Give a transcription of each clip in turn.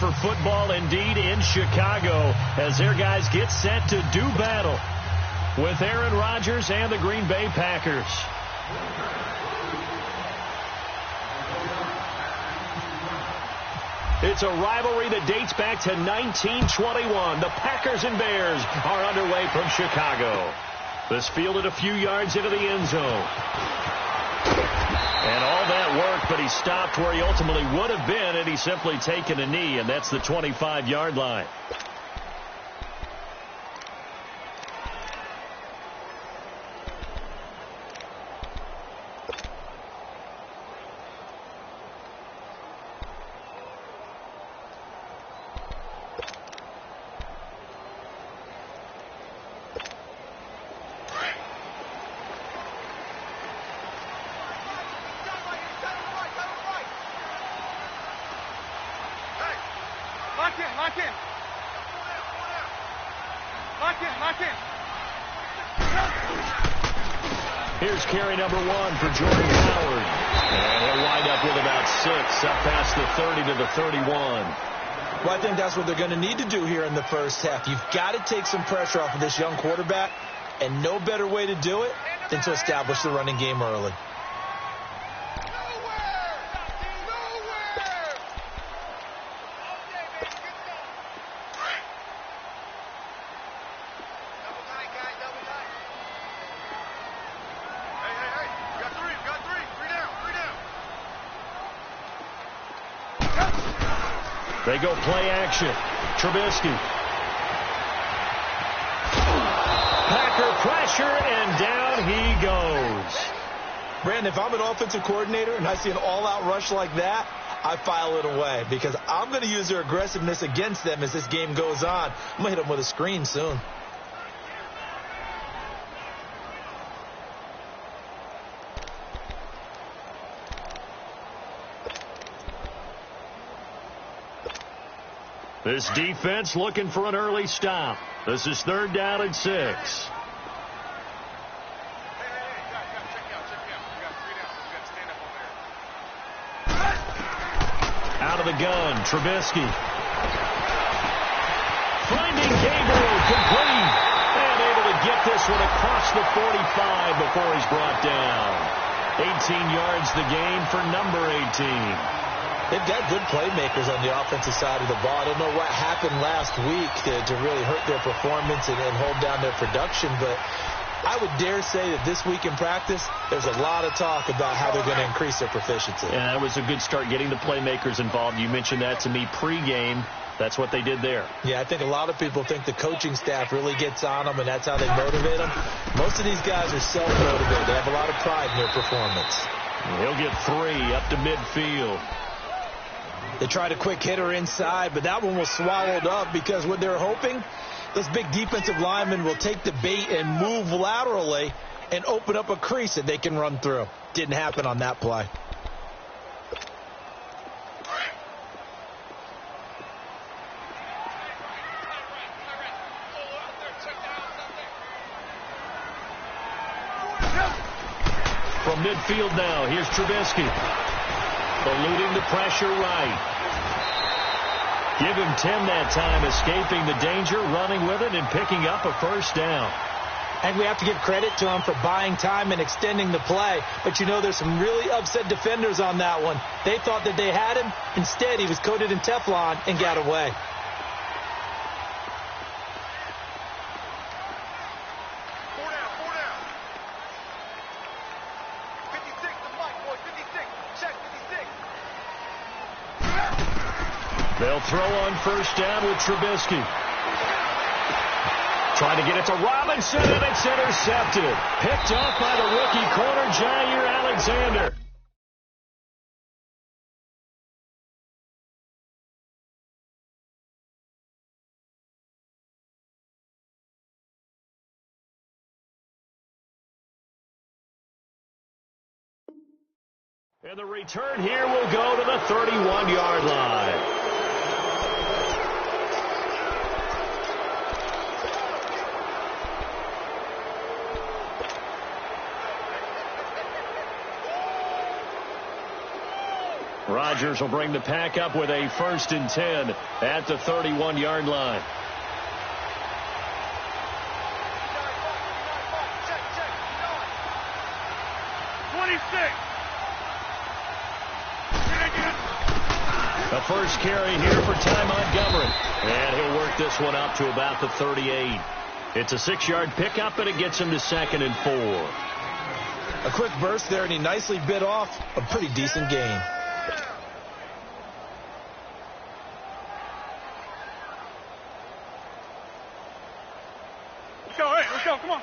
for football indeed in Chicago as their guys get set to do battle with Aaron Rodgers and the Green Bay Packers. It's a rivalry that dates back to 1921. The Packers and Bears are underway from Chicago. This fielded a few yards into the end zone. And all that work, but he stopped where he ultimately would have been had he simply taken a knee, and that's the 25-yard line. Here's carry number 1 for Jordan Howard. And he'll wind up with about 6, up past the 30 to the 31. Well, I think that's what they're going to need to do here in the first half. You've got to take some pressure off of this young quarterback, and no better way to do it than to establish the running game early. They go play action. Trubisky. Packer pressure, and down he goes. Brandon, if I'm an offensive coordinator and I see an all-out rush like that, I file it away because I'm going to use their aggressiveness against them as this game goes on. I'm going to hit them with a screen soon. This defense looking for an early stop. This is 3rd down and 6. Out of the gun, Trubisky. Finding Gabriel, complete. And able to get this one across the 45 before he's brought down. 18 yards the gain for number 18. They've got good playmakers on the offensive side of the ball. I don't know what happened last week to really hurt their performance and hold down their production, but I would dare say that this week in practice, there's a lot of talk about how they're going to increase their proficiency. Yeah, that was a good start, getting the playmakers involved. You mentioned that to me pregame. That's what they did there. Yeah, I think a lot of people think the coaching staff really gets on them, and that's how they motivate them. Most of these guys are self-motivated. They have a lot of pride in their performance. He'll get 3 up to midfield. They tried a quick hitter inside, but that one was swallowed up because what they're hoping, this big defensive lineman will take the bait and move laterally and open up a crease that they can run through. Didn't happen on that play. From midfield now, here's Trubisky. Eluding the pressure right. Give him 10 that time, escaping the danger, running with it, and picking up a 1st down. And we have to give credit to him for buying time and extending the play. But, you know, there's some really upset defenders on that one. They thought that they had him. Instead, he was coated in Teflon and got away. They'll throw on 1st down with Trubisky. Trying to get it to Robinson, and it's intercepted. Picked off by the rookie corner, Jair Alexander. And the return here will go to the 31-yard line. Rodgers will bring the pack up with a 1st and 10 at the 31-yard line. The first carry here for Ty Montgomery. And he'll work this one up to about the 38. It's a 6-yard pickup, and it gets him to 2nd and 4. A quick burst there, and he nicely bit off a pretty decent gain. Let's go, hey, let's go, come on.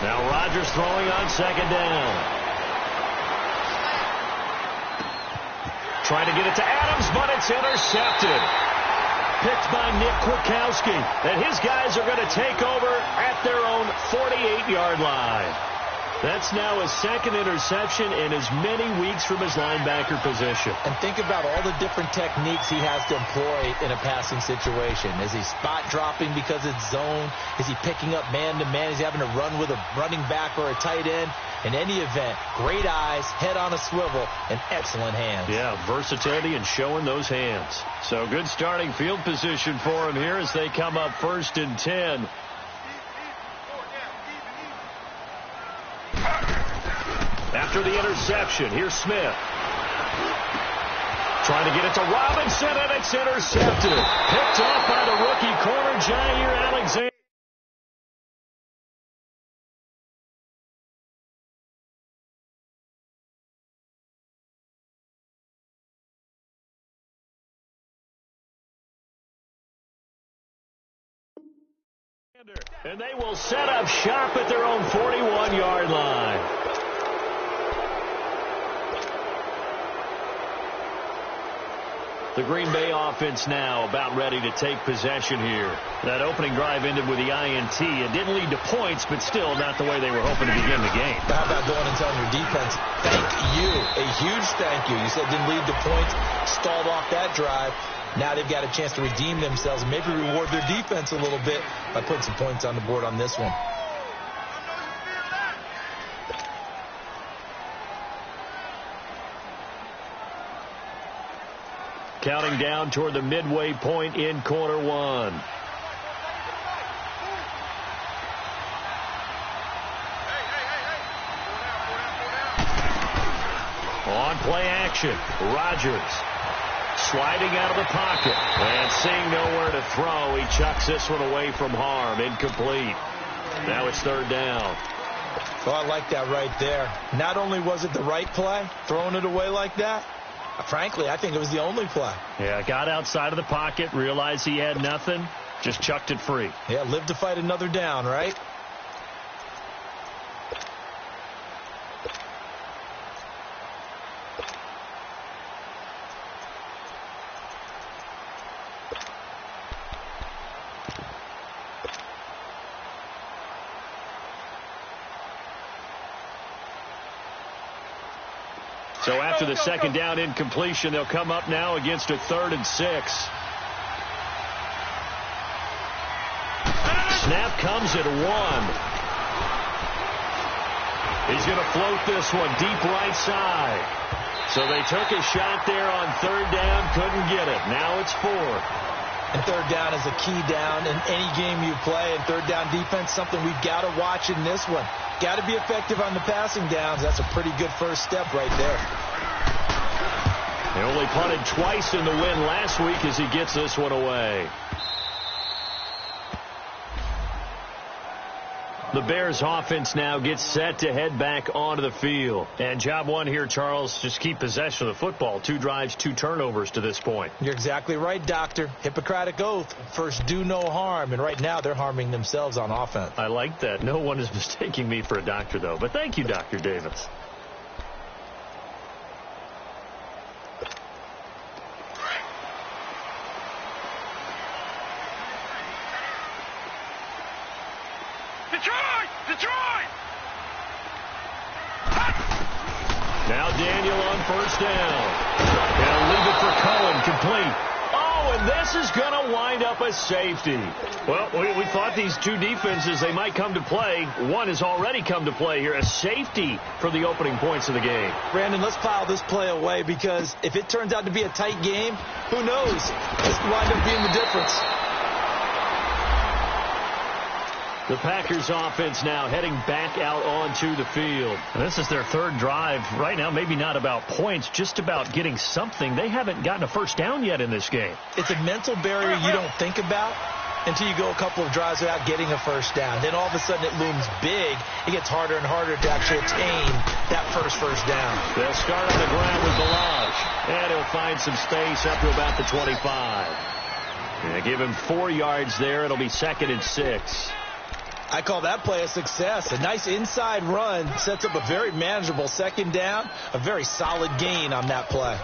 Now Rodgers throwing on 2nd down. Trying to get it to Adams, but it's intercepted. Picked by Nick Kwiatkowski. And his guys are going to take over at their own 48-yard line. That's now his 2nd interception in as many weeks from his linebacker position. And think about all the different techniques he has to employ in a passing situation. Is he spot dropping because it's zone? Is he picking up man-to-man? Is he having to run with a running back or a tight end? In any event, great eyes, head on a swivel, and excellent hands. Yeah, versatility and showing those hands. So good starting field position for him here as they come up 1st and 10. After the interception, here's Smith. Trying to get it to Robinson, and it's intercepted. Picked off by the rookie corner, Jair Alexander. And they will set up shop at their own 41-yard line. The Green Bay offense now about ready to take possession here. That opening drive ended with the INT. It didn't lead to points, but still not the way they were hoping to begin the game. How about going and telling your defense, thank you, a huge thank you. You said it didn't lead to points, stalled off that drive. Now they've got a chance to redeem themselves and maybe reward their defense a little bit by putting some points on the board on this one. Counting down toward the midway point in quarter one. On play action, Rodgers sliding out of the pocket and seeing nowhere to throw. He chucks this one away from harm. Incomplete. Now it's 3rd down. Well, I like that right there. Not only was it the right play, throwing it away like that, frankly, I think it was the only play. Yeah, got outside of the pocket, realized he had nothing, just chucked it free. Yeah, live to fight another down, right? So after the 2nd down incompletion, they'll come up now against a 3rd and 6. Snap comes at 1. He's going to float this one deep right side. So they took a shot there on 3rd down, couldn't get it. Now it's 4th. And 3rd down is a key down in any game you play. And 3rd down defense, something we've got to watch in this one. Got to be effective on the passing downs. That's a pretty good first step right there. They only punted twice in the win last week as he gets this one away. The Bears offense now gets set to head back onto the field. And job one here, Charles, just keep possession of the football. 2 drives, 2 turnovers to this point. You're exactly right, Doctor. Hippocratic oath. First, do no harm. And right now, they're harming themselves on offense. I like that. No one is mistaking me for a doctor, though. But thank you, Dr. Davis. Now Daniel on 1st down. They'll leave it for Cohen, complete. Oh, and this is going to wind up a safety. Well, we thought these two defenses, they might come to play. One has already come to play here, a safety for the opening points of the game. Brandon, let's file this play away because if it turns out to be a tight game, who knows? This could wind up being the difference. The Packers offense now heading back out onto the field. And this is their third drive. Right now, maybe not about points, just about getting something. They haven't gotten a first down yet in this game. It's a mental barrier you don't think about until you go a couple of drives without getting a first down. Then all of a sudden it looms big. It gets harder and harder to actually attain that first down. They'll start on the ground with Balaj. And he'll find some space up to about the 25. And give him 4 yards there. It'll be 2nd and 6. I call that play a success. A nice inside run sets up a very manageable 2nd down. A very solid gain on that play.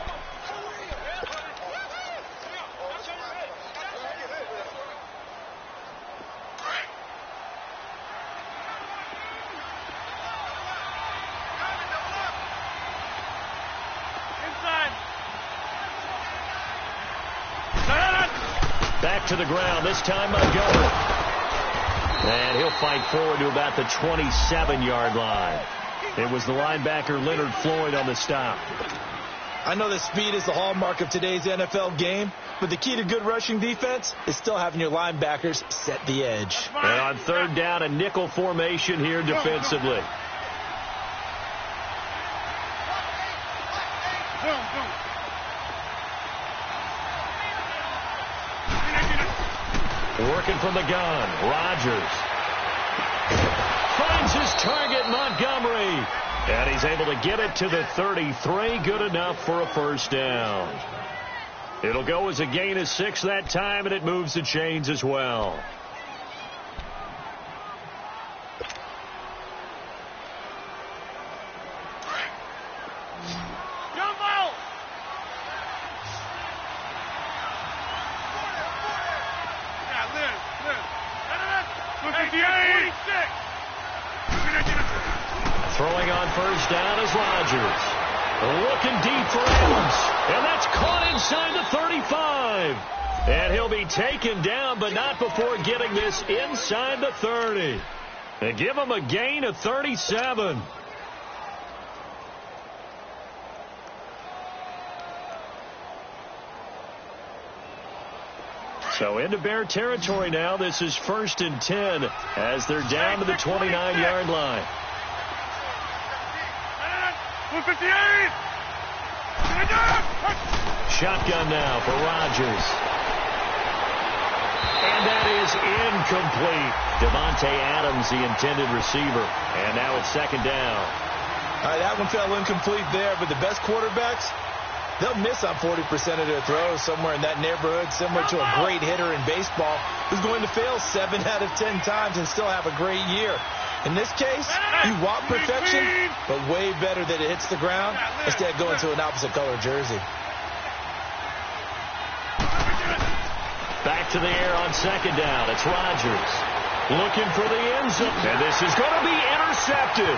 Back to the ground, this time Montgomery. And he'll fight forward to about the 27-yard line. It was the linebacker Leonard Floyd on the stop. I know that speed is the hallmark of today's NFL game, but the key to good rushing defense is still having your linebackers set the edge. And on 3rd down, a nickel formation here defensively. Working from the gun, Rodgers finds his target, Montgomery, and he's able to get it to the 33. Good enough for a first down. It'll go as a gain of 6 that time, and it moves the chains as well. Throwing on first down is Rodgers. Looking deep for Adams. And that's caught inside the 35. And he'll be taken down, but not before getting this inside the 30. And give him a gain of 37. So into Bear territory now. This is 1st and 10 as they're down to the 29-yard line. Shotgun now for Rodgers. And that is incomplete. Devontae Adams, the intended receiver. And now it's 2nd down. All right, that one fell incomplete there, but the best quarterbacks, they'll miss on 40% of their throws, somewhere in that neighborhood, similar to a great hitter in baseball who's going to fail 7 out of 10 times and still have a great year. In this case, you want perfection, but way better that it hits the ground instead of going to an opposite color jersey. Back to the air on 2nd down. It's Rodgers looking for the end zone. And this is going to be intercepted.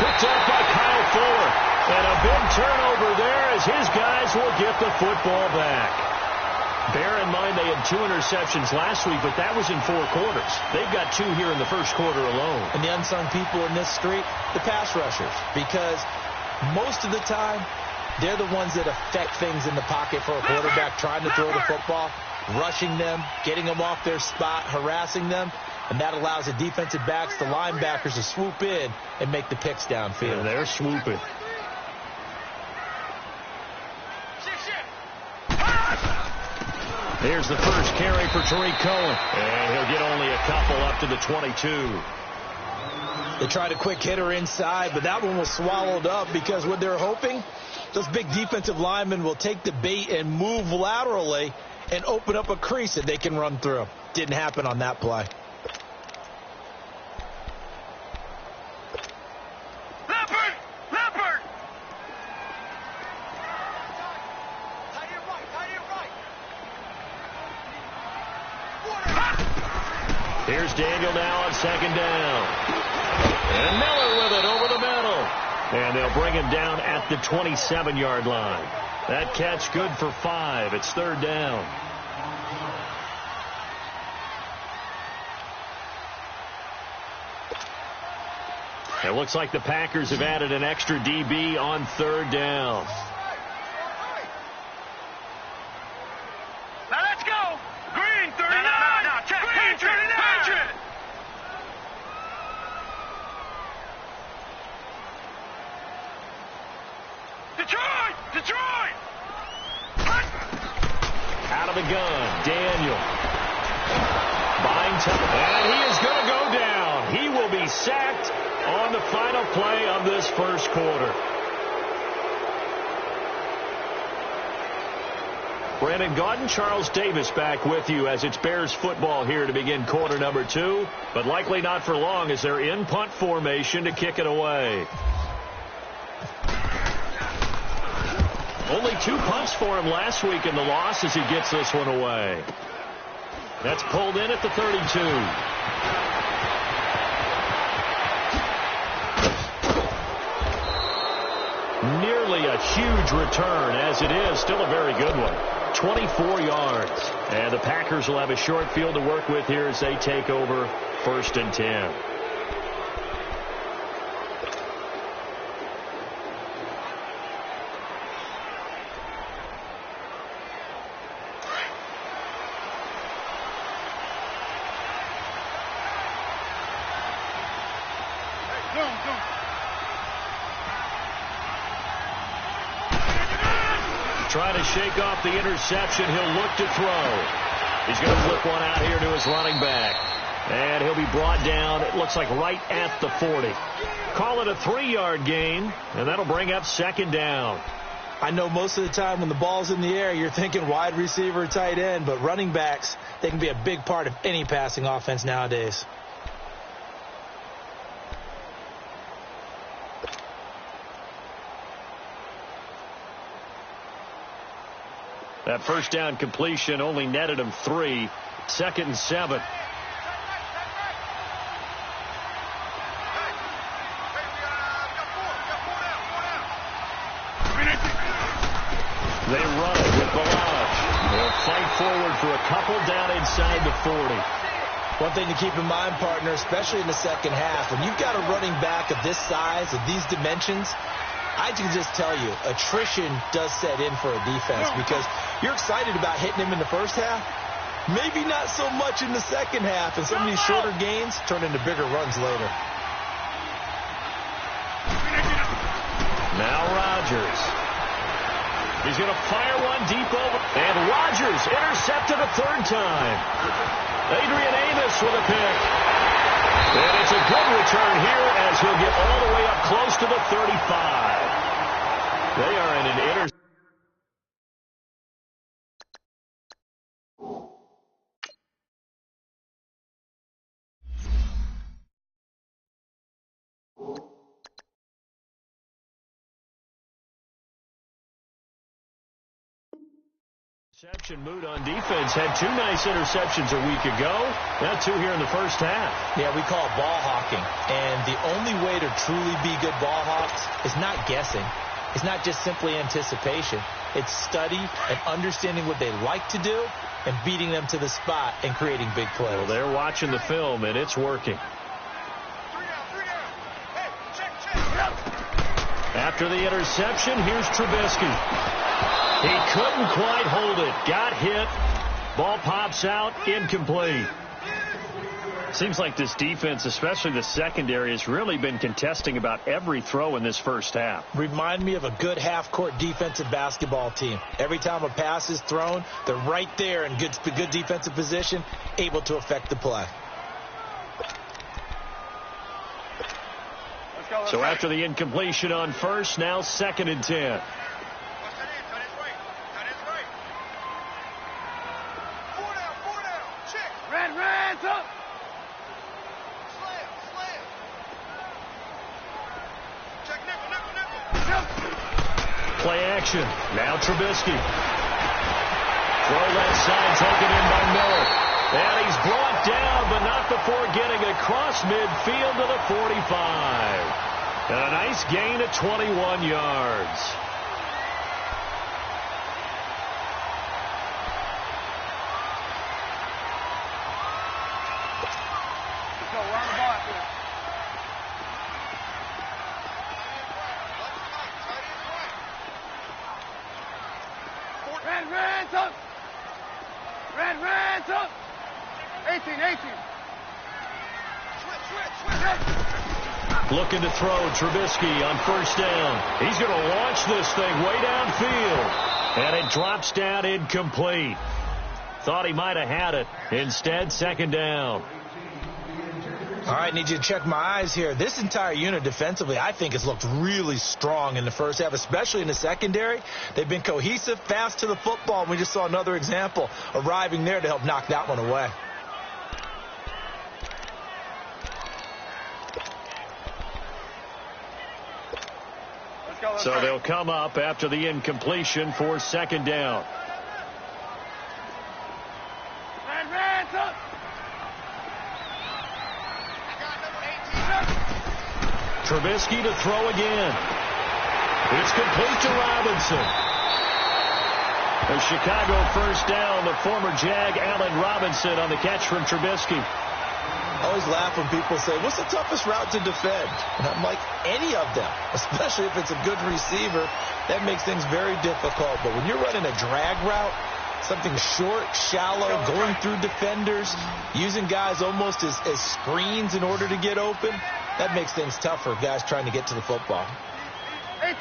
Picked up by Kyle Fuller. And a big turnover there as his guys will get the football back. Bear in mind they had 2 interceptions last week, but that was in 4 quarters. They've got 2 here in the first quarter alone. And the unsung people in this street, the pass rushers, because most of the time, they're the ones that affect things in the pocket for a quarterback trying to throw the football, rushing them, getting them off their spot, harassing them, and that allows the defensive backs, the linebackers, to swoop in and make the picks downfield. And they're swooping. Here's the first carry for Tariq Cohen. And he'll get only a couple up to the 22. They tried a quick hitter inside, but that one was swallowed up because what they're hoping, those big defensive linemen will take the bait and move laterally and open up a crease that they can run through. Didn't happen on that play. Here's Daniel now on 2nd down. And Miller with it over the middle. And they'll bring him down at the 27-yard line. That catch good for 5. It's third down. It looks like the Packers have added an extra DB on third down. Now let's go. Green 39. No. Check. Green 39. Detroit. Out of the gun, Daniel. Buying time, and he is going to go down. He will be sacked on the final play of this first quarter. Brandon Gaudin, Charles Davis back with you as it's Bears football here to begin quarter number 2, but likely not for long as they're in punt formation to kick it away. Only 2 punts for him last week in the loss as he gets this one away. That's pulled in at the 32. Nearly a huge return, as it is still a very good one. 24 yards. And the Packers will have a short field to work with here as they take over 1st and 10. Trying to shake off the interception. He'll look to throw. He's going to flip one out here to his running back. And he'll be brought down, it looks like right at the 40. Call it a 3-yard gain, and that'll bring up 2nd down. I know most of the time when the ball's in the air, you're thinking wide receiver, tight end, but running backs, they can be a big part of any passing offense nowadays. That first down completion only netted him 3. 2nd and 7. They run it with Balaj. They'll fight forward for a couple down inside the 40. One thing to keep in mind, partner, especially in the second half, when you've got a running back of this size, of these dimensions, I can just tell you, attrition does set in for a defense because you're excited about hitting him in the first half. Maybe not so much in the second half, and some of these shorter gains turn into bigger runs later. Now Rodgers. He's going to fire one deep over. And Rodgers intercepted a 3rd time. Adrian Amos with a pick. And it's a good return here as he'll get all the way up close to the 35. They are in an interception. Interception mood on defense. Had 2 nice interceptions a week ago. Now 2 here in the first half. Yeah, we call it ball hawking. And the only way to truly be good ball hawks is not guessing. It's not just simply anticipation. It's study and understanding what they like to do and beating them to the spot and creating big plays. Well, they're watching the film, and it's working. After the interception, here's Trubisky. He couldn't quite hold it. Got hit. Ball pops out. Incomplete. Seems like this defense, especially the secondary, has really been contesting about every throw in this first half. Remind me of a good half-court defensive basketball team. Every time a pass is thrown, they're right there in good defensive position, able to affect the play. So after the incompletion on first, now 2nd and 10. Play action. Now Trubisky. Throw that side taken in by Miller. And he's brought down, but not before getting across midfield to the 45. And a nice gain of 21 yards. Reds up. Reds up. 18. Looking to throw. Trubisky on first down. He's going to launch this thing way downfield. And it drops down incomplete. Thought he might have had it. Instead, second down. All right, need you to check my eyes here. This entire unit defensively, I think, has looked really strong in the first half, especially in the secondary. They've been cohesive, fast to the football, and we just saw another example arriving there to help knock that one away. So they'll come up after the incompletion for second down. Reds up. Trubisky to throw again. It's complete to Robinson. A Chicago first down. The former Jag, Allen Robinson, on the catch from Trubisky. I always laugh when people say, what's the toughest route to defend? And I'm like, any of them, especially if it's a good receiver. That makes things very difficult. But when you're running a drag route, something short, shallow, going through defenders, using guys almost as screens in order to get open, that makes things tough for guys trying to get to the football. 18.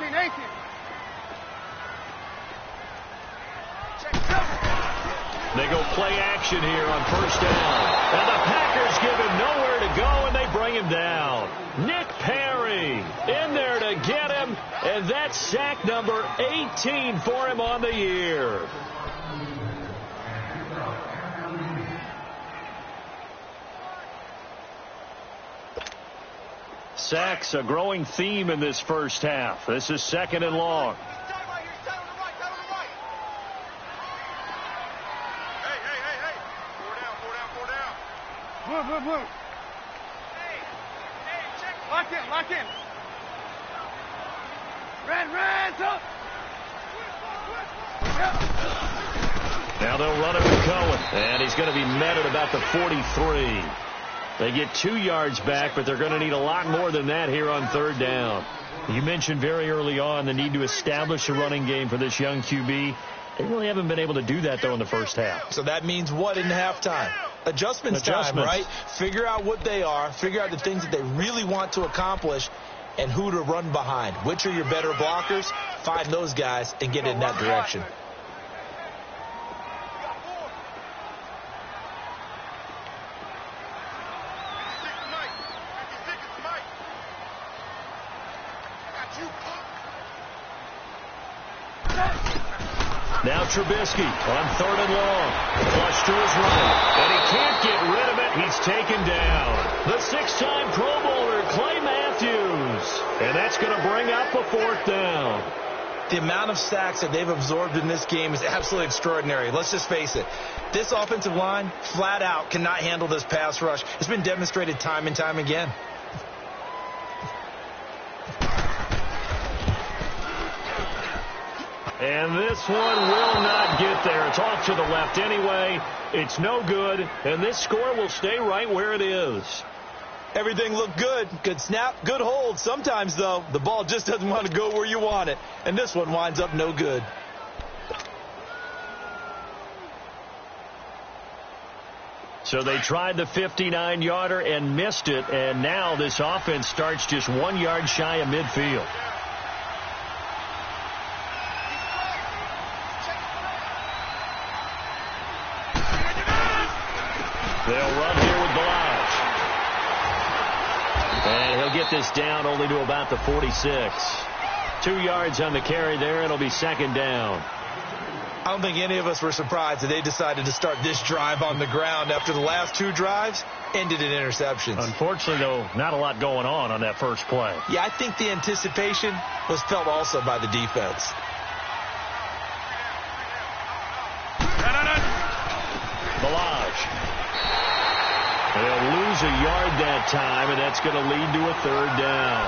They go play action here on first down. And the Packers give him nowhere to go, and they bring him down. Nick Perry in there to get him, and that's sack number 18 for him on the year. Sacks, a growing theme in this first half. This is second and long. Move. Lock in. Reds up. Now they'll run it with Cohen, and he's going to be met at about the 43. They get 2 yards back, but they're going to need a lot more than that here on third down. You mentioned very early on the need to establish a running game for this young QB. They really haven't been able to do that, though, in the first half. So that means what in halftime? Adjustments time, right? Figure out what they are, figure out the things that they really want to accomplish, and who to run behind. Which are your better blockers? Find those guys and get in that direction. Now Trubisky on third and long. Flush to his right. And he can't get rid of it. He's taken down. The 6-time Pro Bowler, Clay Matthews. And that's going to bring up a fourth down. The amount of sacks that they've absorbed in this game is absolutely extraordinary. Let's just face it. This offensive line, flat out, cannot handle this pass rush. It's been demonstrated time and time again. And this one will not get there. It's off to the left anyway. It's no good, and this score will stay right where it is. Everything looked good. Good snap, good hold. Sometimes, though, the ball just doesn't want to go where you want it, and this one winds up no good. So they tried the 59-yarder and missed it, and now this offense starts just 1 yard shy of midfield. They'll run here with Balazs. And he'll get this down only to about the 46. 2 yards on the carry there. It'll be second down. I don't think any of us were surprised that they decided to start this drive on the ground after the last 2 drives ended in interceptions. Unfortunately, though, not a lot going on that first play. Yeah, I think the anticipation was felt also by the defense. Balazs. They'll lose a yard that time, and that's going to lead to a third down.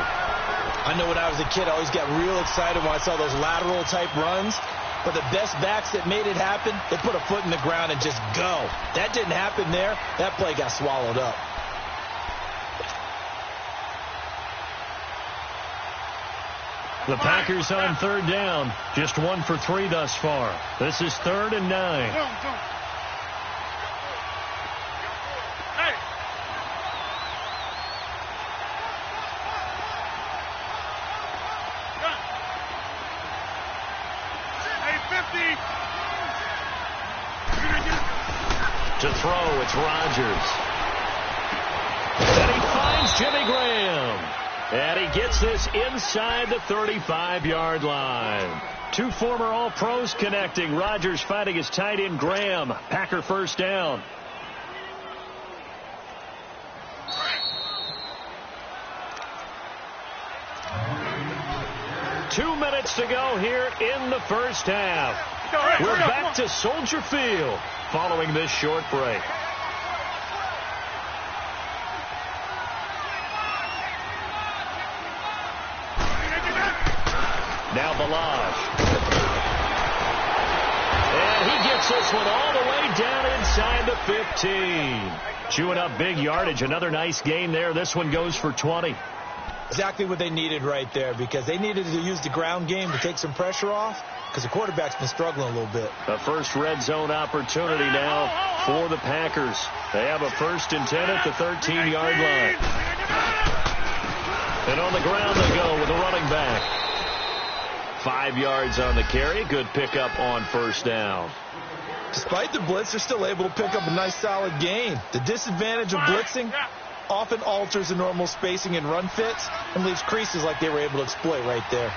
I know when I was a kid, I always got real excited when I saw those lateral-type runs. But the best backs that made it happen, they put a foot in the ground and just go. That didn't happen there. That play got swallowed up. The Packers on third down. Just 1 for 3 thus far. This is 3rd and 9. Hey. Hey, 50. To throw, it's Rodgers. And he finds Jimmy Graham. And he gets this inside the 35-yard line. 2 former All-Pros connecting. Rodgers fighting his tight end Graham. Packer first down. Two minutes to go here in the first half. We're back to Soldier Field following this short break. Now Balazs. And he gets this one all the way down inside the 15. Chewing up big yardage. Another nice gain there. This one goes for 20. Exactly what they needed right there, because they needed to use the ground game to take some pressure off, because the quarterback's been struggling a little bit. A first red zone opportunity now for the Packers. They have a 1st and 10 at the 13-yard line. And on the ground they go with a running back. 5 yards on the carry. Good pickup on first down. Despite the blitz, they're still able to pick up a nice solid gain. The disadvantage of blitzing often alters the normal spacing and run fits and leaves creases like they were able to exploit right there.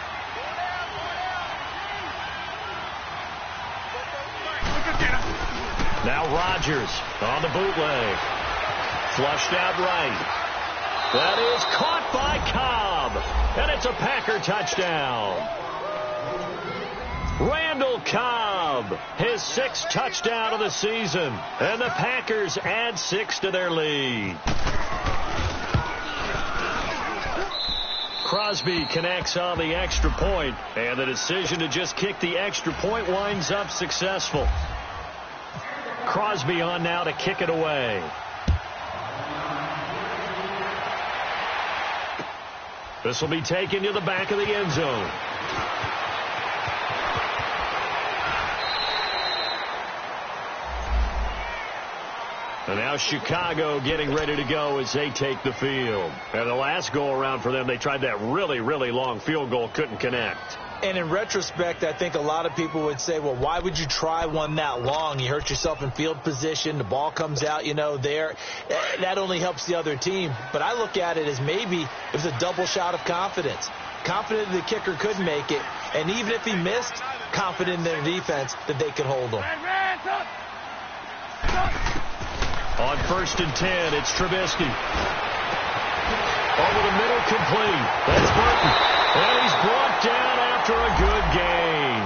Now Rodgers on the bootleg. Flushed out right. That is caught by Cobb. And it's a Packer touchdown. Randall Cobb, his 6th touchdown of the season. And the Packers add 6 to their lead. Crosby connects on the extra point, and the decision to just kick the extra point winds up successful. Crosby on now to kick it away. This will be taken to the back of the end zone. And now Chicago getting ready to go as they take the field. And the last go-around for them, they tried that really, really long field goal, couldn't connect. And in retrospect, I think a lot of people would say, well, why would you try one that long? You hurt yourself in field position. The ball comes out, there. That only helps the other team. But I look at it as maybe it was a double shot of confidence. Confident the kicker could make it. And even if he missed, confident in their defense that they could hold him. On 1st and 10, it's Trubisky. Over the middle, complete. That's Burton. And he's brought down after a good gain.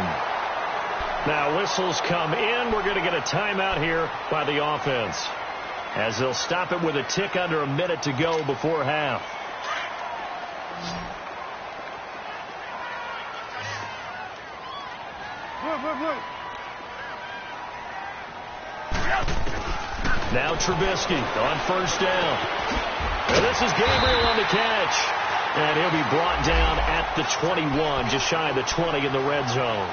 Now whistles come in. We're going to get a timeout here by the offense, as they'll stop it with a tick under a minute to go before half. Now Trubisky on 1st down. And this is Gabriel on the catch. And he'll be brought down at the 21, just shy of the 20 in the red zone.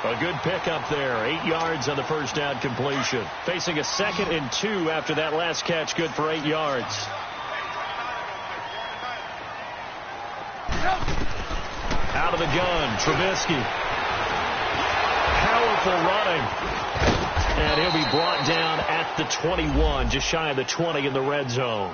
A good pickup there. 8 yards on the first down completion. Facing a 2nd and 2 after that last catch, good for 8 yards. Out of the gun, Trubisky. Powerful running. And he'll be brought down at the 21, just shy of the 20 in the red zone.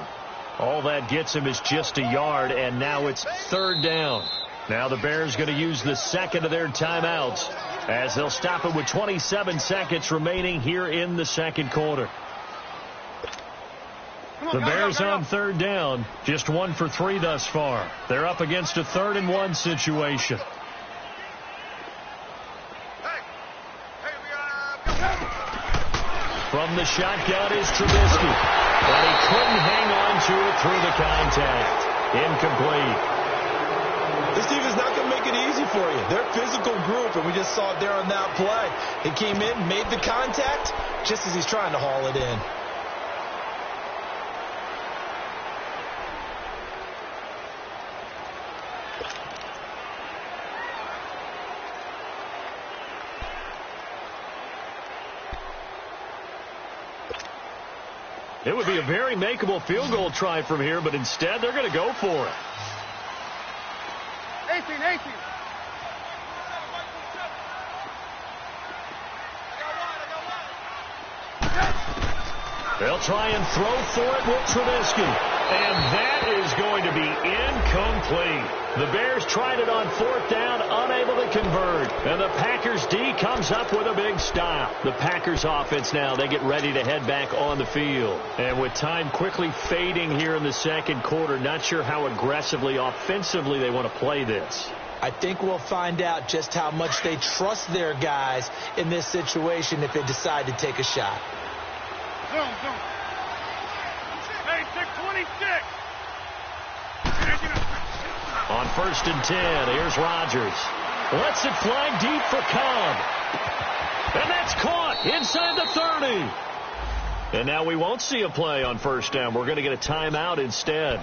All that gets him is just a yard, and now it's 3rd down. Now the Bears going to use the 2nd of their timeouts, as they'll stop it with 27 seconds remaining here in the 2nd quarter. The Bears on 3rd down, just 1 for 3 thus far. They're up against a 3rd and 1 situation. From the shotgun is Trubisky. But he couldn't hang on to it through the contact. Incomplete. This defense is not going to make it easy for you. They're a physical group, and we just saw it there on that play. He came in, made the contact, just as he's trying to haul it in. It would be a very makeable field goal try from here, but instead they're going to go for it. 18. They'll try and throw for it with Trubisky. And that is going to be incomplete. The Bears tried it on 4th down, unable to convert. And the Packers D comes up with a big stop. The Packers offense now, they get ready to head back on the field. And with time quickly fading here in the second quarter, not sure how aggressively, offensively they want to play this. I think we'll find out just how much they trust their guys in this situation if they decide to take a shot. Zoom. Hey, 626. On 1st and 10, here's Rodgers. Lets it fly deep for Cobb. And that's caught inside the 30. And now we won't see a play on 1st down. We're going to get a timeout instead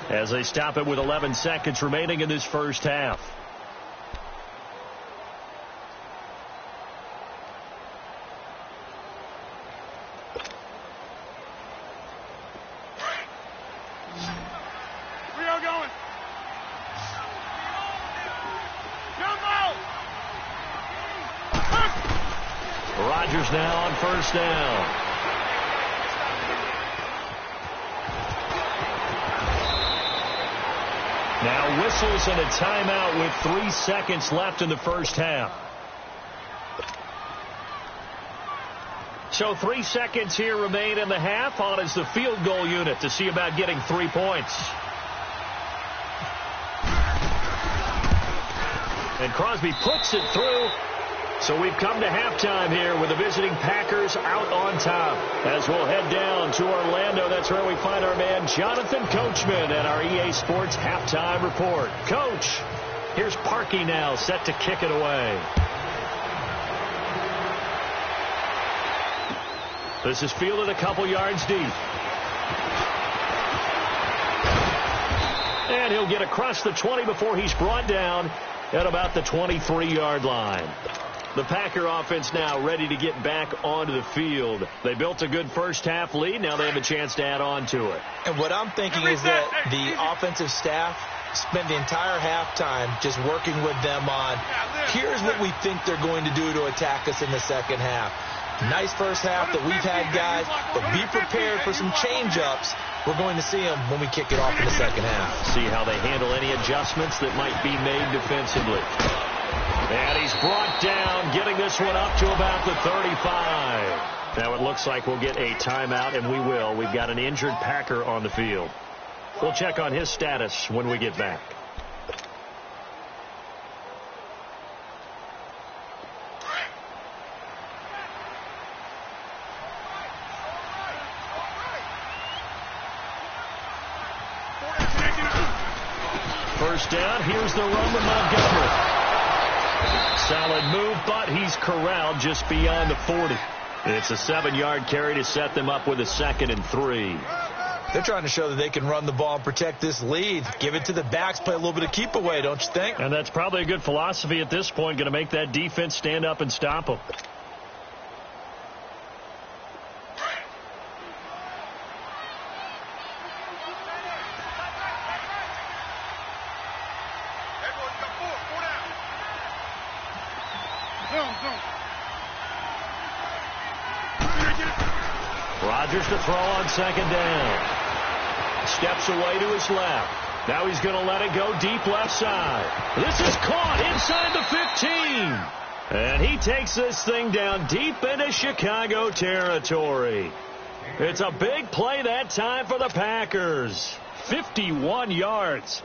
as they stop it with 11 seconds remaining in this first half. Rodgers now on 1st down. Now whistles and a timeout with 3 seconds left in the first half. So 3 seconds here remain in the half. On is the field goal unit to see about getting 3 points. And Crosby puts it through. So we've come to halftime here with the visiting Packers out on top. As we'll head down to Orlando, that's where we find our man Jonathan Coachman and our EA Sports halftime report. Coach, here's Parkey now set to kick it away. This is fielded a couple yards deep. And he'll get across the 20 before he's brought down at about the 23-yard line. The Packer offense now ready to get back onto the field. They built a good first half lead. Now they have a chance to add on to it. And what I'm thinking is that the offensive staff spent the entire halftime just working with them on, here's what we think they're going to do to attack us in the second half. Nice first half that we've had, guys, but be prepared for some change-ups. We're going to see them when we kick it off in the second half. See how they handle any adjustments that might be made defensively. And he's brought down, getting this one up to about the 35. Now it looks like we'll get a timeout, and we will. We've got an injured Packer on the field. We'll check on his status when we get back. First down, here's the run with Montgomery. Solid move, but he's corralled just beyond the 40. It's a 7-yard carry to set them up with a 2nd and 3. They're trying to show that they can run the ball and protect this lead. Give it to the backs, play a little bit of keep away, don't you think? And that's probably a good philosophy at this point, going to make that defense stand up and stop them. Rodgers to throw on 2nd down. Steps away to his left. Now he's going to let it go deep left side. This is caught inside the 15. And he takes this thing down deep into Chicago territory. It's a big play that time for the Packers. 51 yards.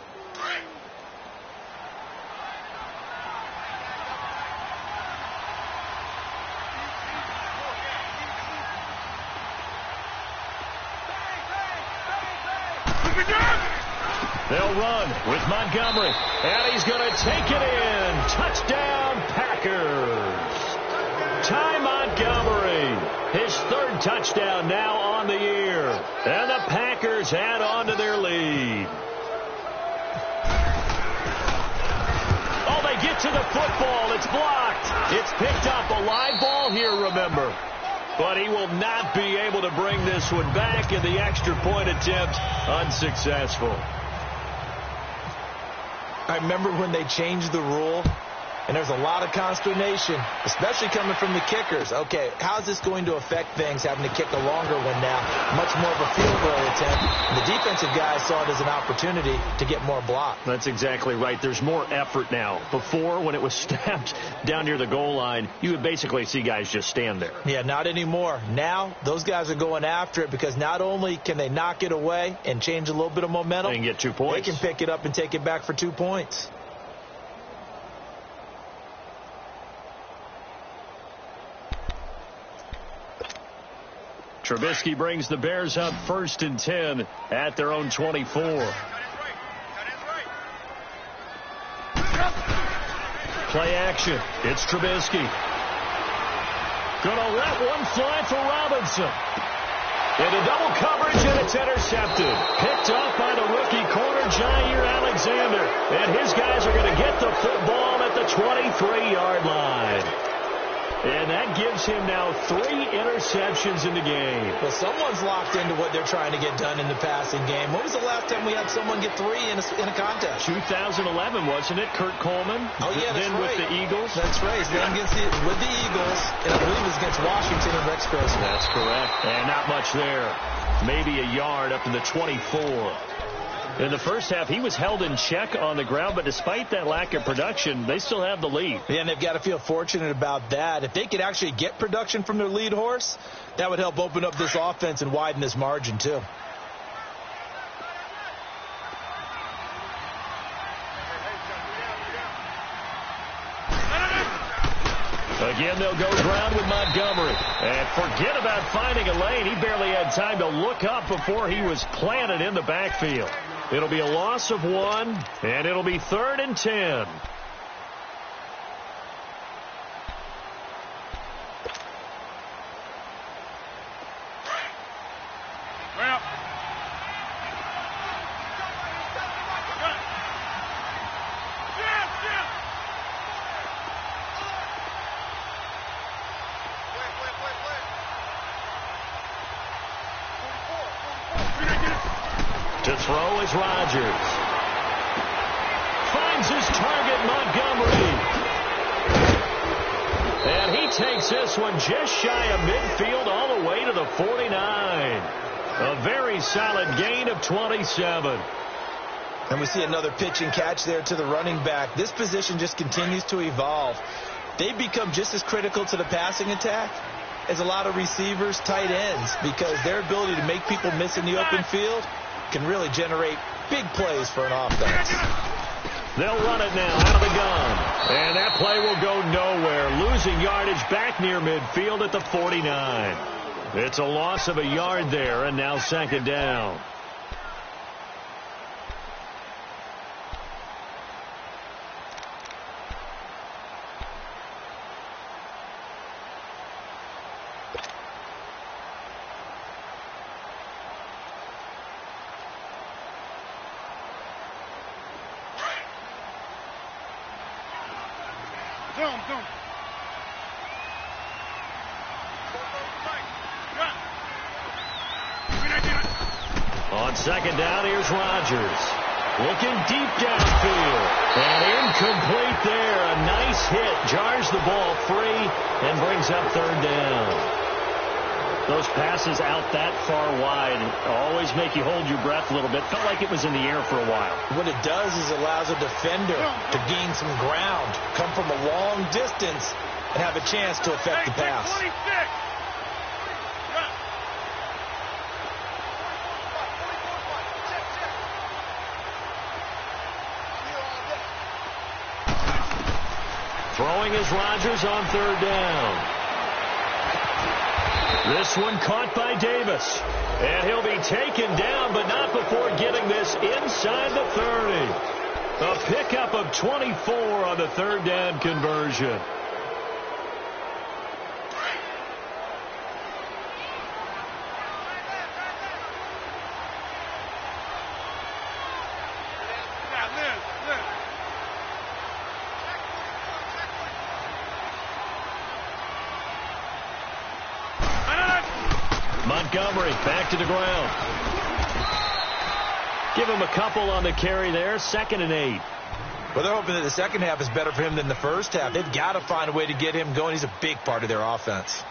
They'll run with Montgomery, and he's going to take it in. Touchdown, Packers. Ty Montgomery, his 3rd touchdown now on the year. And the Packers add on to their lead. Oh, they get to the football. It's blocked. It's picked up. A live ball here, remember. But he will not be able to bring this one back, and the extra point attempt unsuccessful. I remember when they changed the rule, and there's a lot of consternation, especially coming from the kickers. Okay, how's this going to affect things, having to kick a longer one now? Much more of a field goal attempt. The defensive guys saw it as an opportunity to get more block. That's exactly right. There's more effort now. Before, when it was snapped down near the goal line, you would basically see guys just stand there. Yeah, not anymore. Now, those guys are going after it because not only can they knock it away and change a little bit of momentum, they can get 2 points. They can pick it up and take it back for 2 points. Trubisky brings the Bears up 1st and 10 at their own 24. Play action. It's Trubisky. Gonna let one fly for Robinson. Into double coverage, and it's intercepted. Picked off by the rookie corner, Jair Alexander. And his guys are going to get the football at the 23-yard line. And that gives him now 3 interceptions in the game. Well, someone's locked into what they're trying to get done in the passing game. When was the last time we had someone get 3 in a contest? 2011, wasn't it? Kurt Coleman. Oh, yeah, that's then right. with the Eagles. That's right. Then with the Eagles, and I believe it was against Washington and Rex Grossman. That's correct. And not much there. Maybe a yard up to the 24. In the first half, he was held in check on the ground, but despite that lack of production, they still have the lead. Yeah, and they've got to feel fortunate about that. If they could actually get production from their lead horse, that would help open up this offense and widen this margin, too. Again, they'll go ground with Montgomery. And forget about finding a lane. He barely had time to look up before he was planted in the backfield. It'll be a loss of 1, and it'll be 3rd and 10. To throw is Rodgers. Finds his target, Montgomery. And he takes this one just shy of midfield all the way to the 49. A very solid gain of 27. And we see another pitch and catch there to the running back. This position just continues to evolve. They become just as critical to the passing attack as a lot of receivers, tight ends, because their ability to make people miss in the open field can really generate big plays for an offense. They'll run it now out of the gun. And that play will go nowhere. Losing yardage back near midfield at the 49. It's a loss of a yard there, and now 2nd down. On 2nd down, here's Rodgers. Looking deep downfield. And incomplete there. A nice hit. Jars the ball free and brings up 3rd down. Those passes out that far wide always make you hold your breath a little bit. Felt like it was in the air for a while. What it does is allows a defender to gain some ground, come from a long distance, and have a chance to affect the pass. Throwing is Rodgers on 3rd down. This one caught by Davis. And he'll be taken down, but not before getting this inside the 30. A pickup of 24 on the 3rd down conversion. Montgomery back to the ground. Give him a couple on the carry there. 2nd and 8. Well, they're hoping that the second half is better for him than the first half. They've got to find a way to get him going. He's a big part of their offense.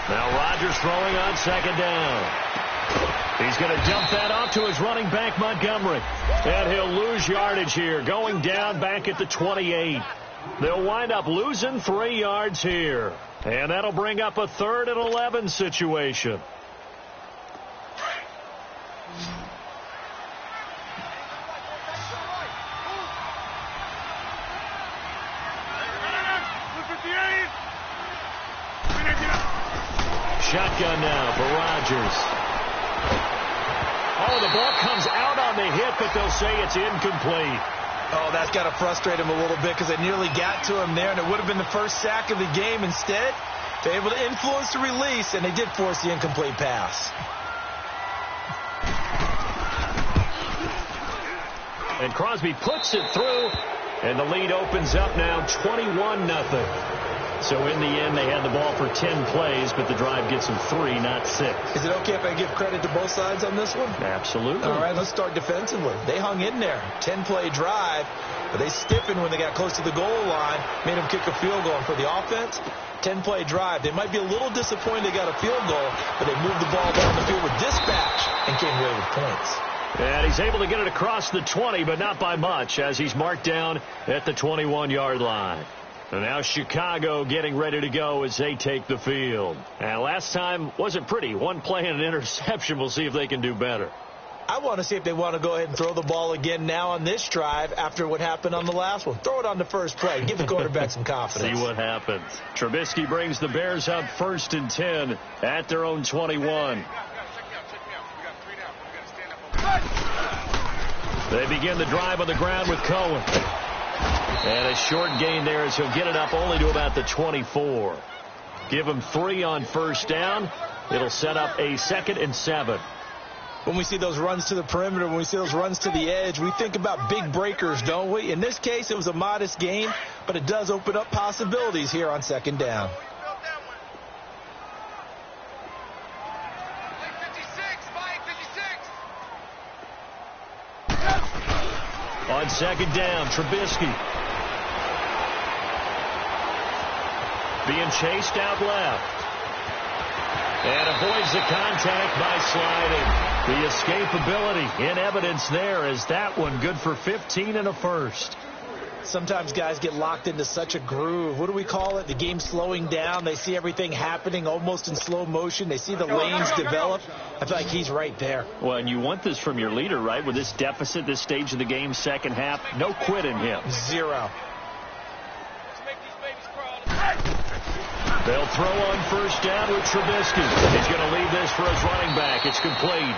Now Rodgers throwing on 2nd down. He's going to dump that off to his running back, Montgomery. And he'll lose yardage here, going down back at the 28. They'll wind up losing 3 yards here. And that'll bring up a 3rd and 11 situation. Shotgun now for Rodgers. Oh, the ball comes out on the hit, but they'll say it's incomplete. Oh, that's got to frustrate him a little bit because they nearly got to him there, and it would have been the first sack of the game. Instead, they're able to influence the release, and they did force the incomplete pass. And Crosby puts it through, and the lead opens up now 21-0. So in the end, they had the ball for 10 plays, but the drive gets them 3, not 6. Is it okay if I give credit to both sides on this one? Absolutely. All right, let's start defensively. They hung in there. 10-play drive, but they stiffened when they got close to the goal line, made them kick a field goal. And for the offense, 10-play drive. They might be a little disappointed they got a field goal, but they moved the ball down the field with dispatch and came away with points. And he's able to get it across the 20, but not by much, as he's marked down at the 21-yard line. And now Chicago getting ready to go as they take the field. And last time wasn't pretty. 1 play and an interception. We'll see if they can do better. I want to see if they want to go ahead and throw the ball again now on this drive after what happened on the last one. Throw it on the first play. Give the quarterback some confidence. See what happens. Trubisky brings the Bears up 1st and 10 at their own 21. They begin the drive on the ground with Cohen. And a short gain there as he'll get it up only to about the 24. Give him 3 on 1st down. It'll set up a 2nd and 7. When we see those runs to the perimeter, when we see those runs to the edge, we think about big breakers, don't we? In this case, it was a modest gain, but it does open up possibilities here on 2nd down. On 2nd down, Trubisky. Being chased out left. And avoids the contact by sliding. The escapability in evidence there as that one good for 15 and a 1st. Sometimes guys get locked into such a groove. What do we call it? The game slowing down. They see everything happening almost in slow motion. They see the lanes develop. I feel like he's right there. Well, and you want this from your leader, right? With this deficit, this stage of the game, 2nd half, no quit in him. 0. They'll throw on 1st down with Trubisky. He's going to leave this for his running back. It's complete.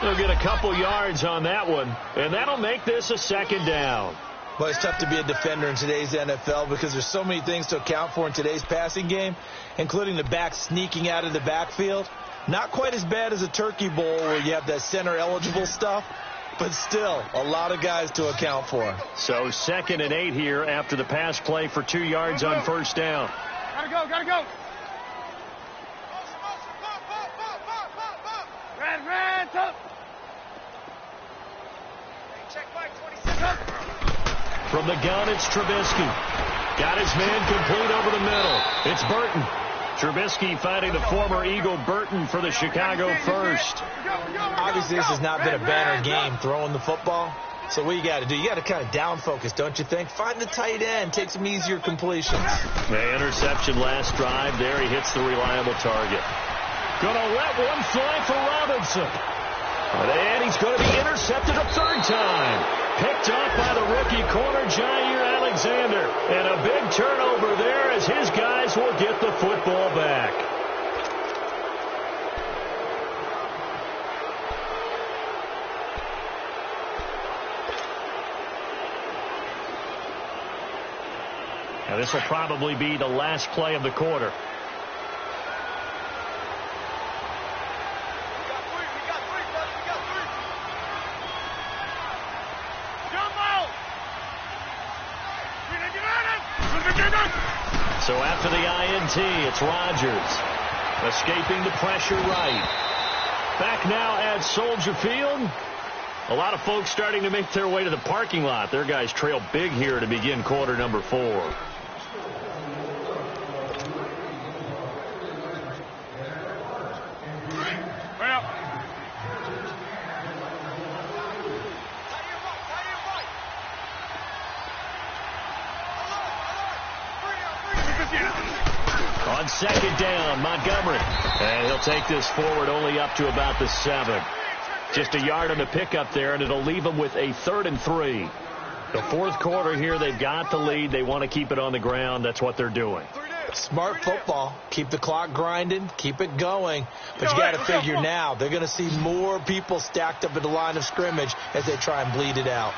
They'll get a couple yards on that one, and that'll make this a 2nd down. Well, it's tough to be a defender in today's NFL because there's so many things to account for in today's passing game, including the back sneaking out of the backfield. Not quite as bad as a turkey bowl where you have that center-eligible stuff, but still a lot of guys to account for. So 2nd and 8 here after the pass play for 2 yards on 1st down. Gotta go. Red, up. Check 526. From the gun, it's Trubisky. Got his man complete over the middle. It's Burton. Trubisky finding the former Eagle Burton for the Chicago first. Obviously, this has not been a banner game throwing the football. So what you got to do, you got to kind of down focus, don't you think? Find the tight end, take some easier completions. The interception last drive there. He hits the reliable target. Gonna let one fly for Robinson. And he's going to be intercepted a 3rd time. Picked off by the rookie corner, Jair Alexander. And a big turnover there as his guys will get the football back. Now, this will probably be the last play of the quarter. So after the INT, it's Rodgers. Escaping the pressure right. Back now at Soldier Field. A lot of folks starting to make their way to the parking lot. Their guys trail big here to begin quarter number 4. On second down, Montgomery. And he'll take this forward only up to about the 7. Just a yard on the pickup there, and it'll leave them with a 3rd and 3. The fourth quarter here, they've got the lead. They want to keep it on the ground. That's what they're doing. Smart football. Keep the clock grinding. Keep it going. But you got to figure now they're going to see more people stacked up at the line of scrimmage as they try and bleed it out.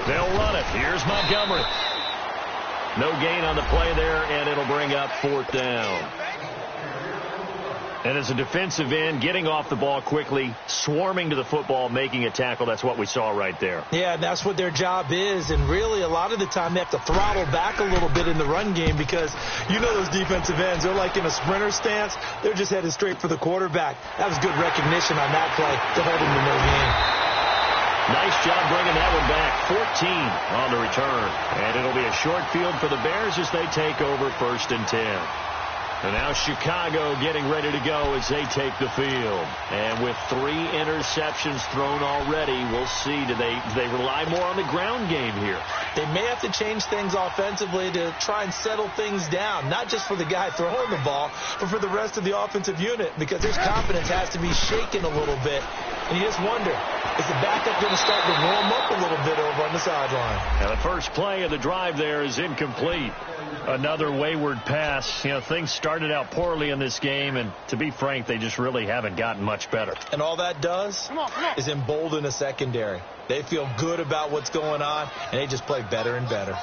They'll run it. Here's Montgomery. No gain on the play there, and it'll bring up 4th down. And as a defensive end, getting off the ball quickly, swarming to the football, making a tackle, that's what we saw right there. Yeah, and that's what their job is. And really, a lot of the time, they have to throttle back a little bit in the run game because you know those defensive ends, they're like in a sprinter stance. They're just headed straight for the quarterback. That was good recognition on that play to hold him to no gain. Nice job bringing that one back. 14 on the return. And it'll be a short field for the Bears as they take over 1st and 10. And now Chicago getting ready to go as they take the field. And with 3 interceptions thrown already, we'll see. Do they rely more on the ground game here? They may have to change things offensively to try and settle things down, not just for the guy throwing the ball, but for the rest of the offensive unit, because his confidence has to be shaken a little bit. And you just wonder, is the backup going to start to warm up a little bit over on the sideline? And the first play of the drive there is incomplete. Another wayward pass. You know, things started out poorly in this game, and to be frank, they just really haven't gotten much better. And all that does is embolden the secondary. They feel good about what's going on, and they just play better and better.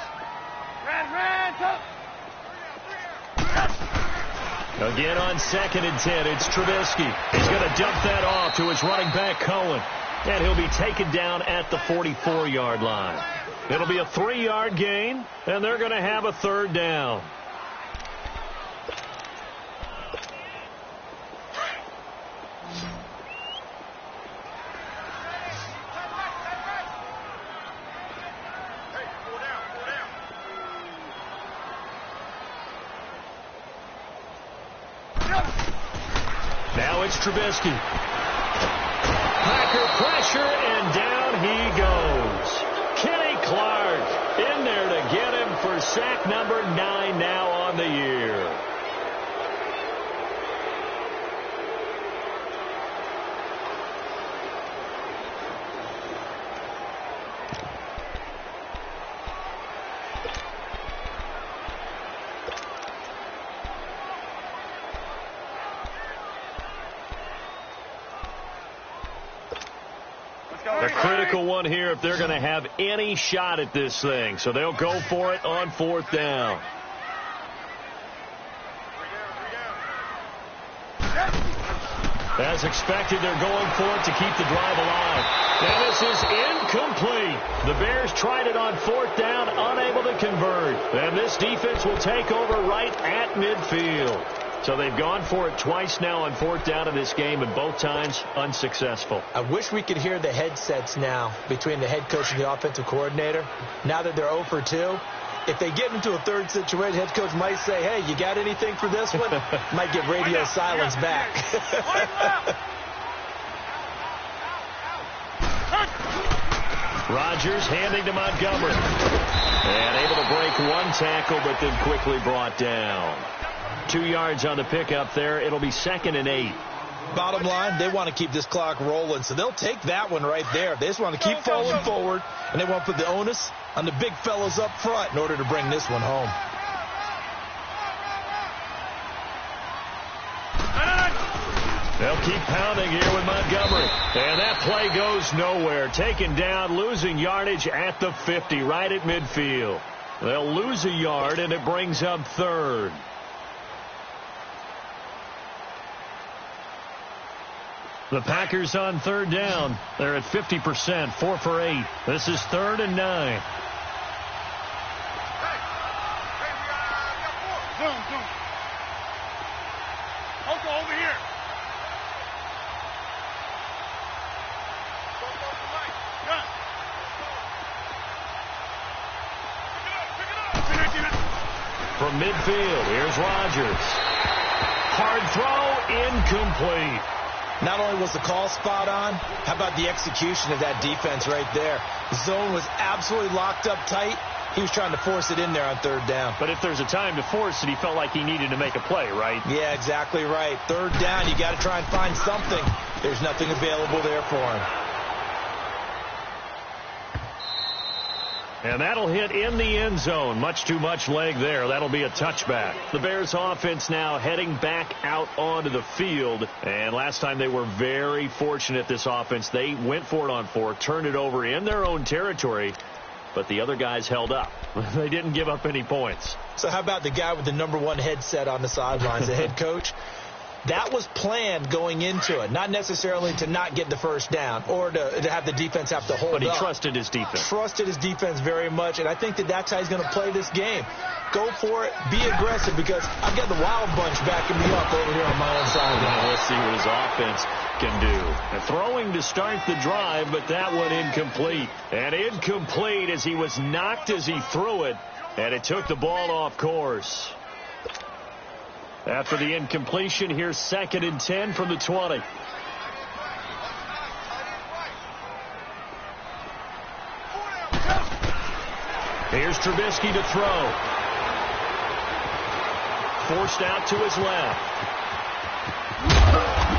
Again on 2nd and 10, it's Trubisky. He's going to dump that off to his running back, Cohen. And he'll be taken down at the 44-yard line. It'll be a 3-yard gain, and they're going to have a 3rd down. Now it's Trubisky. Packer pressure, and down he goes. Kenny Clark in there to get him for sack number 9 now on the year. A critical one here if they're going to have any shot at this thing. So they'll go for it on 4th down. As expected, they're going for it to keep the drive alive. And this is incomplete. The Bears tried it on 4th down, unable to convert. And this defense will take over right at midfield. So they've gone for it twice now on 4th down in this game, and both times unsuccessful. I wish we could hear the headsets now between the head coach and the offensive coordinator. Now that they're 0 for 2, if they get into a 3rd situation, head coach might say, hey, you got anything for this one? Might get radio silence back. Rodgers handing to Montgomery. And able to break one tackle, but then quickly brought down. 2 yards on the pickup there. It'll be 2nd and 8. Bottom line, they want to keep this clock rolling, so they'll take that one right there. They just want to keep falling forward, and they want to put the onus on the big fellows up front in order to bring this one home. They'll keep pounding here with Montgomery. And that play goes nowhere. Taken down, losing yardage at the 50, right at midfield. They'll lose a yard, and it brings up third. The Packers on third down. They're at 50%, 4 for 8. This is 3rd and 9. Zoom. Uncle, over here. From midfield, here's Rodgers. Hard throw, incomplete. Not only was the call spot on, how about the execution of that defense right there? The zone was absolutely locked up tight. He was trying to force it in there on 3rd down. But if there's a time to force it, he felt like he needed to make a play, right? Yeah, exactly right. 3rd down, you got to try and find something. There's nothing available there for him. And that'll hit in the end zone. Much too much leg there. That'll be a touchback. The Bears offense now heading back out onto the field. And last time they were very fortunate, this offense. They went for it on 4, turned it over in their own territory, but the other guys held up. They didn't give up any points. So how about the guy with the #1 headset on the sidelines, the head coach? That was planned going into it, not necessarily to not get the first down or to have the defense have to hold up. But he trusted his defense. Trusted his defense very much, and I think that's how he's going to play this game. Go for it, be aggressive, because I've got the Wild Bunch backing me up over here on my own side. Now let's see what his offense can do. And throwing to start the drive, but that one incomplete. And incomplete as he was knocked as he threw it, and it took the ball off course. After the incompletion, here's 2nd and 10 from the 20. Here's Trubisky to throw. Forced out to his left.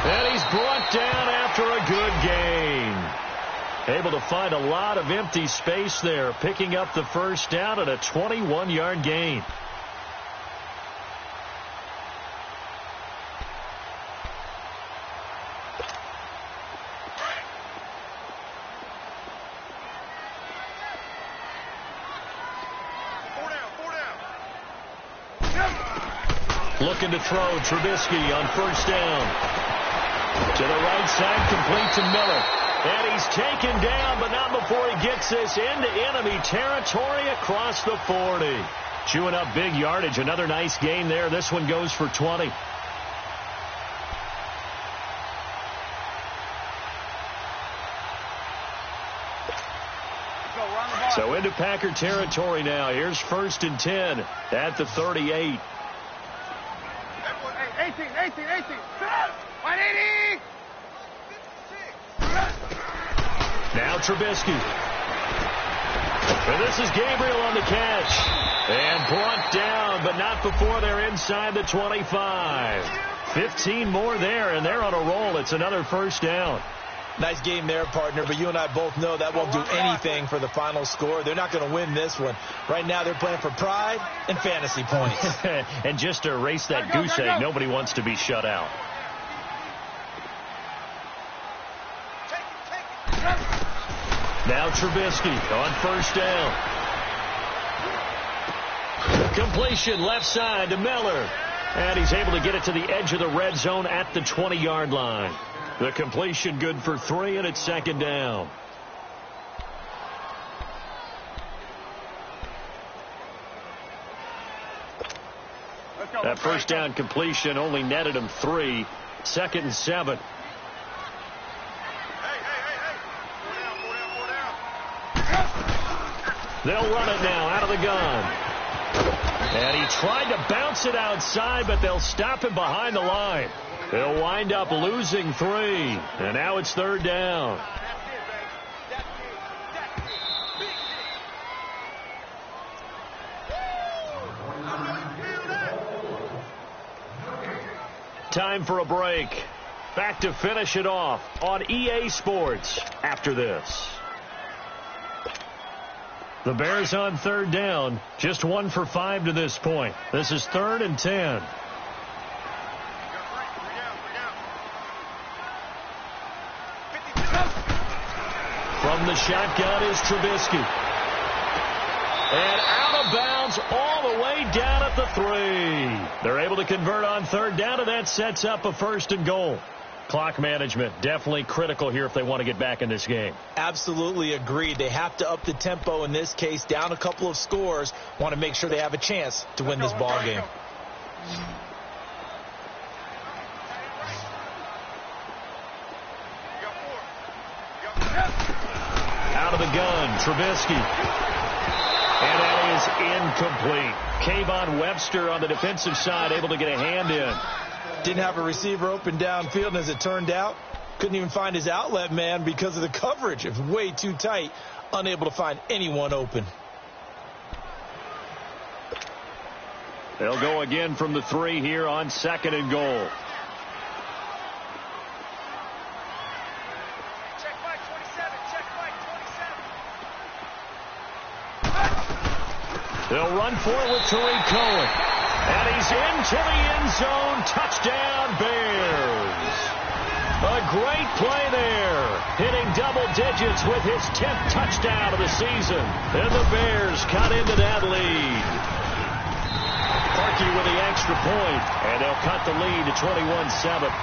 And he's brought down after a good gain. Able to find a lot of empty space there, picking up the first down at a 21-yard gain. Looking to throw, Trubisky on first down. To the right side, complete to Miller. And he's taken down, but not before he gets this into enemy territory across the 40. Chewing up big yardage. Another nice gain there. This one goes for 20. So into Packer territory now. Here's 1st and 10 at the 38. 18. 180. Now Trubisky. And this is Gabriel on the catch. And brought down, but not before they're inside the 25. 15 more there, and they're on a roll. It's another first down. Nice game there, partner, but you and I both know that won't do anything for the final score. They're not going to win this one. Right now they're playing for pride and fantasy points. And just to erase that goose egg, nobody wants to be shut out. Now Trubisky on first down. Completion left side to Miller. And he's able to get it to the edge of the red zone at the 20-yard line. The completion good for 3, and it's 2nd down. That first down completion only netted him 3. 2nd and 7. They'll run it now out of the gun. And he tried to bounce it outside, but they'll stop him behind the line. They'll wind up losing 3. And now it's 3rd down. Time for a break. Back to finish it off on EA Sports after this. The Bears on 3rd down. Just 1 for 5 to this point. This is 3rd and 10. In the shotgun is Trubisky. And out of bounds all the way down at the 3. They're able to convert on third down, and that sets up a 1st and goal. Clock management definitely critical here if they want to get back in this game. Absolutely agreed. They have to up the tempo in this case, down a couple of scores. Want to make sure they have a chance to win this ball game. Out of the gun, Trubisky. And that is incomplete. Kayvon Webster on the defensive side able to get a hand in. Didn't have a receiver open downfield, and as it turned out, couldn't even find his outlet man because of the coverage. It was way too tight, unable to find anyone open. They'll go again from the 3 here on 2nd and goal. They'll run for it with Tariq Cohen. And he's into the end zone. Touchdown, Bears. A great play there. Hitting double digits with his 10th touchdown of the season. And the Bears cut into that lead. Parkey with the extra point. And they'll cut the lead to 21-7.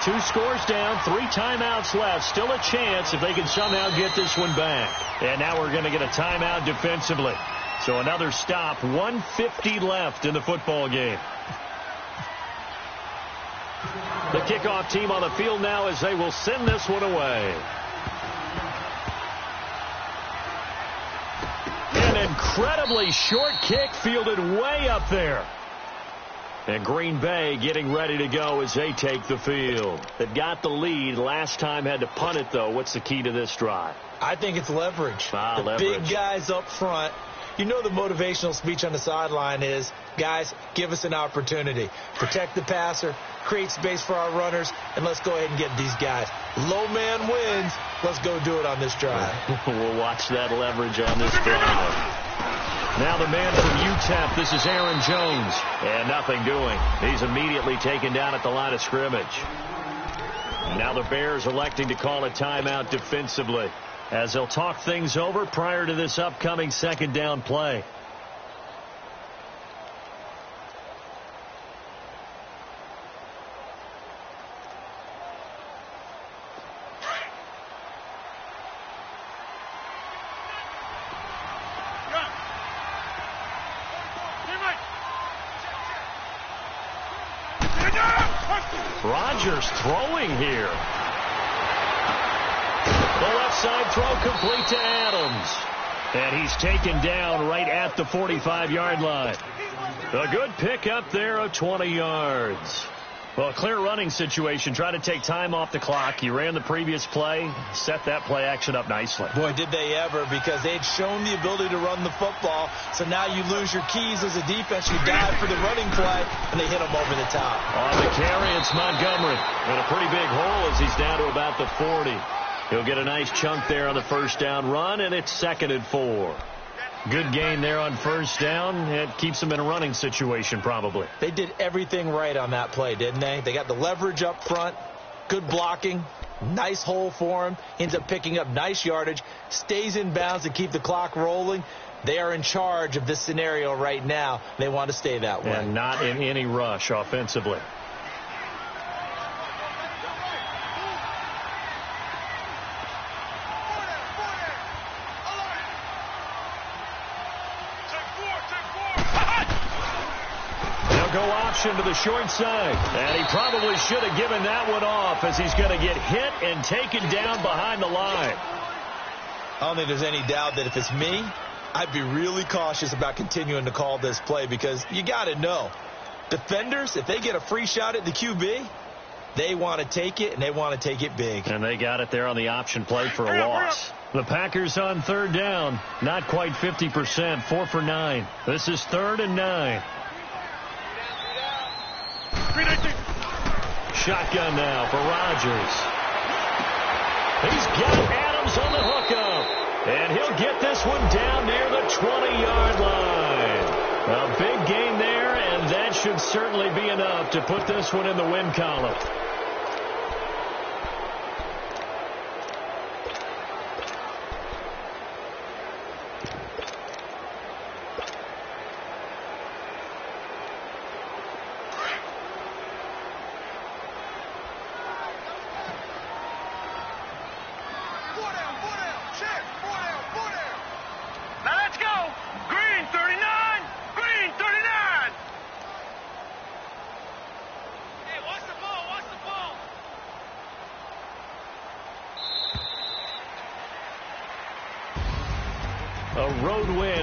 2 scores down, 3 timeouts left. Still a chance if they can somehow get this one back. And now we're going to get a timeout defensively. So another stop, 1:50 left in the football game. The kickoff team on the field now as they will send this one away. An incredibly short kick fielded way up there. And Green Bay getting ready to go as they take the field. They've got the lead. Last time had to punt it, though. What's the key to this drive? I think it's leverage. Leverage. Big guys up front. You know the motivational speech on the sideline is, guys, give us an opportunity. Protect the passer, create space for our runners, and let's go ahead and get these guys. Low man wins. Let's go do it on this drive. We'll watch that leverage on this drive. Now the man from UTEP, this is Aaron Jones. And nothing doing. He's immediately taken down at the line of scrimmage. Now the Bears electing to call a timeout defensively as they'll talk things over prior to this upcoming 2nd down play. Rodgers throwing here. The left side throw complete to Adams. And he's taken down right at the 45-yard line. A good pickup there of 20 yards. Well, a clear running situation. Try to take time off the clock. You ran the previous play, set that play action up nicely. Boy, did they ever, because they'd shown the ability to run the football. So now you lose your keys as a defense. You dive for the running play, and they hit him over the top. On the carry, it's Montgomery. In a pretty big hole as he's down to about the 40. He'll get a nice chunk there on the 1st down run, and it's 2nd and 4. Good gain there on 1st down. It keeps them in a running situation probably. They did everything right on that play, didn't they? They got the leverage up front, good blocking, nice hole for him, ends up picking up nice yardage, stays in bounds to keep the clock rolling. They are in charge of this scenario right now. They want to stay that way. And not in any rush offensively. To the short side, and he probably should have given that one off as he's going to get hit and taken down behind the line. I don't think there's any doubt that if it's me, I'd be really cautious about continuing to call this play, because you got to know, defenders, if they get a free shot at the QB, they want to take it, and they want to take it big. And they got it there on the option play for a loss. The Packers on 3rd down, not quite 50%, 4 for 9. This is 3rd and 9. Shotgun now for Rodgers. He's got Adams on the hookup. And he'll get this one down near the 20-yard line. A big gain there, and that should certainly be enough to put this one in the win column.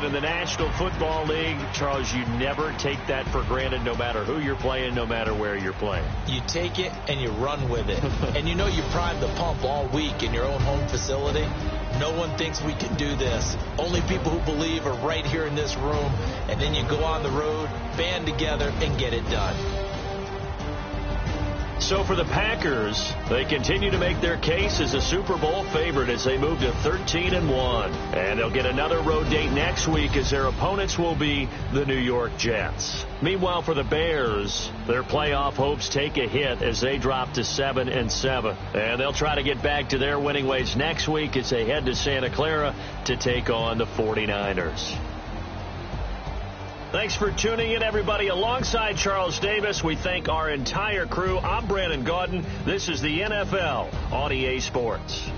in the National Football League, Charles, you never take that for granted no matter who you're playing, no matter where you're playing. You take it and you run with it. And you know you primed the pump all week in your own home facility. No one thinks we can do this. Only people who believe are right here in this room. And then you go on the road, band together, and get it done. So for the Packers, they continue to make their case as a Super Bowl favorite as they move to 13-1. And they'll get another road date next week as their opponents will be the New York Jets. Meanwhile, for the Bears, their playoff hopes take a hit as they drop to 7-7. And they'll try to get back to their winning ways next week as they head to Santa Clara to take on the 49ers. Thanks for tuning in, everybody. Alongside Charles Davis, we thank our entire crew. I'm Brandon Gaudin. This is the NFL on EA Sports.